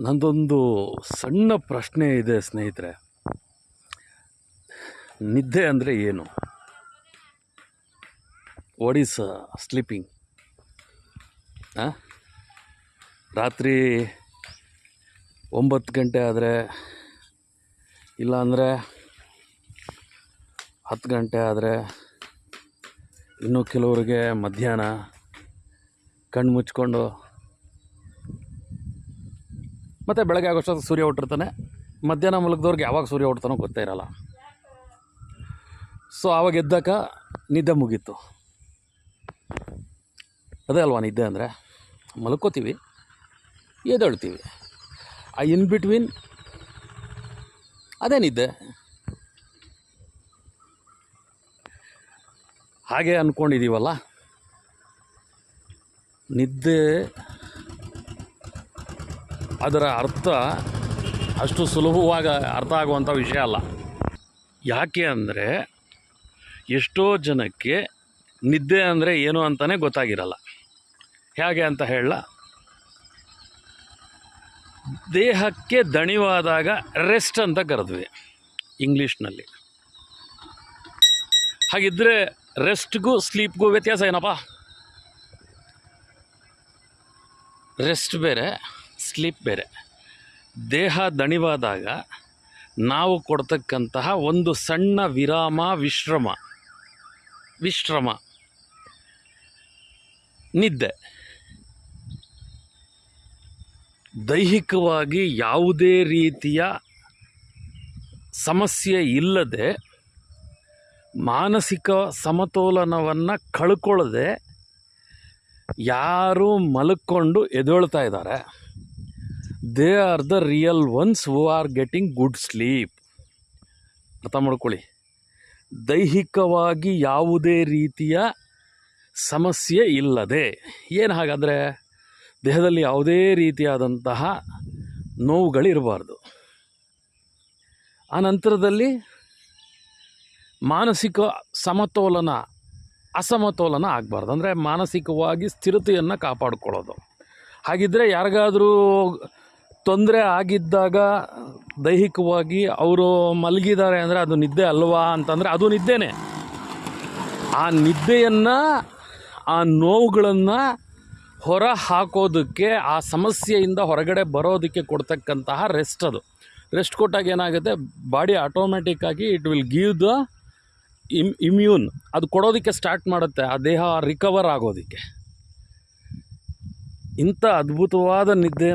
ನಂದೊಂದು ಸಣ್ಣ ಪ್ರಶ್ನೆ ಇದೆ ಸ್ನೇಹಿತರೆ. ನಿದ್ದೆ ಅಂದರೆ ಏನು? What is sleeping? ರಾತ್ರಿ 9 ಗಂಟೆ ಆದರೆ, ಇಲ್ಲಾಂದರೆ 10 ಗಂಟೆ ಆದರೆ, ಇನ್ನು ಕೆಲವರಿಗೆ ಮಧ್ಯಾಹ್ನ ಕಣ್ಣು ಮುಚ್ಕೊಂಡು ಮತ್ತು ಬೆಳಗ್ಗೆ ಆಗೋಷ್ಟೊತ್ತಿಗೆ ಸೂರ್ಯ ಹುಟ್ಟಿರ್ತಾನೆ. ಮಧ್ಯಾಹ್ನ ಮಲಗಿದವ್ರಿಗೆ ಯಾವಾಗ ಸೂರ್ಯ ಹುಡ್ತಾನೋ ಗೊತ್ತೇ ಇರಲ್ಲ. ಸೊ ಆವಾಗ ಎದ್ದಾಗ ನಿದ್ದೆ ಮುಗೀತು. ಅದೇ ಅಲ್ವಾ ನಿದ್ದೆ ಅಂದರೆ? ಮಲ್ಕೋತೀವಿ, ಎದ್ದೇಳ್ತೀವಿ, ಆ ಇನ್ ಬಿಟ್ವೀನ್ ಅದೇ ನಿದ್ದೆ. ಹಾಗೆ ಅಂದ್ಕೊಂಡಿದ್ದೀವಲ್ಲ. ನಿದ್ದೆ ಅದರ ಅರ್ಥ ಅಷ್ಟು ಸುಲಭವಾಗಿ ಅರ್ಥ ಆಗುವಂಥ ವಿಷಯ ಅಲ್ಲ. ಯಾಕೆ ಅಂದರೆ ಎಷ್ಟೋ ಜನಕ್ಕೆ ನಿದ್ದೆ ಅಂದರೆ ಏನು ಅಂತಲೇ ಗೊತ್ತಾಗಿರಲ್ಲ. ಹೇಗೆ ಅಂತ ಹೇಳಲ್ಲ, ದೇಹಕ್ಕೆ ದಣಿವಾದಾಗ ರೆಸ್ಟ್ ಅಂತ ಕರೆದ್ವಿ ಇಂಗ್ಲೀಷ್ನಲ್ಲಿ. ಹಾಗಿದ್ದರೆ ರೆಸ್ಟ್ಗೂ ಸ್ಲೀಪ್ಗೂ ವ್ಯತ್ಯಾಸ ಏನಪ್ಪ? ರೆಸ್ಟ್ ಬೇರೆ, ಸ್ಲೀಪ್ ಬೇರೆ. ದೇಹ ದಣಿವಾದಾಗ ನಾವು ಕೊಡ್ತಕ್ಕಂತಹ ಒಂದು ಸಣ್ಣ ವಿರಾಮ, ವಿಶ್ರಮ ನಿದ್ದೆ. ದೈಹಿಕವಾಗಿ ಯಾವುದೇ ರೀತಿಯ ಸಮಸ್ಯೆ ಇಲ್ಲದೆ, ಮಾನಸಿಕ ಸಮತೋಲನವನ್ನು ಕಳ್ಕೊಳ್ಳದೆ ಯಾರು ಮಲ್ಕೊಂಡು ಎದ್ದೇಳ್ತಾ ಇದ್ದಾರೆ, they are the real ones who are getting good sleep. ಅರ್ಥ ಮಾಡ್ಕೊಳ್ಳಿ. ದೈಹಿಕವಾಗಿ ಯಾವುದೇ ರೀತಿಯ ಸಮಸ್ಯೆ ಇಲ್ಲದೆ, ಏನು ಹಾಗಾದರೆ? ದೇಹದಲ್ಲಿ ಯಾವುದೇ ರೀತಿಯಾದಂತಹ ನೋವುಗಳಿರಬಾರ್ದು. ಆ ನಂತರದಲ್ಲಿ ಮಾನಸಿಕ ಅಸಮತೋಲನ ಆಗಬಾರ್ದು. ಅಂದರೆ ಮಾನಸಿಕವಾಗಿ ಸ್ಥಿರತೆಯನ್ನು ಕಾಪಾಡಿಕೊಳ್ಳೋದು. ಹಾಗಿದ್ದರೆ ಯಾರಿಗಾದರೂ ತೊಂದರೆ ಆಗಿದ್ದಾಗ ದೈಹಿಕವಾಗಿ ಅವರು ಮಲಗಿದ್ದಾರೆ ಅಂದರೆ ಅದು ನಿದ್ದೆ ಅಲ್ವಾ ಅಂತಂದರೆ ಅದು ನಿದ್ದೆನೇ. ಆ ನಿದ್ದೆಯನ್ನು, ಆ ನೋವುಗಳನ್ನು ಹೊರ ಹಾಕೋದಕ್ಕೆ, ಆ ಸಮಸ್ಯೆಯಿಂದ ಹೊರಗಡೆ ಬರೋದಕ್ಕೆ ಕೊಡ್ತಕ್ಕಂತಹ ರೆಸ್ಟ್ ಅದು. ರೆಸ್ಟ್ ಕೊಟ್ಟಾಗ ಏನಾಗುತ್ತೆ, ಬಾಡಿ ಆಟೋಮೆಟಿಕ್ಕಾಗಿ it will give the immune, ಅದು ಕೊಡೋದಕ್ಕೆ ಸ್ಟಾರ್ಟ್ ಮಾಡುತ್ತೆ, ಆ ದೇಹ ರಿಕವರ್ ಆಗೋದಕ್ಕೆ. ಇಂಥ ಅದ್ಭುತವಾದ ನಿದ್ದೆಯನ್ನು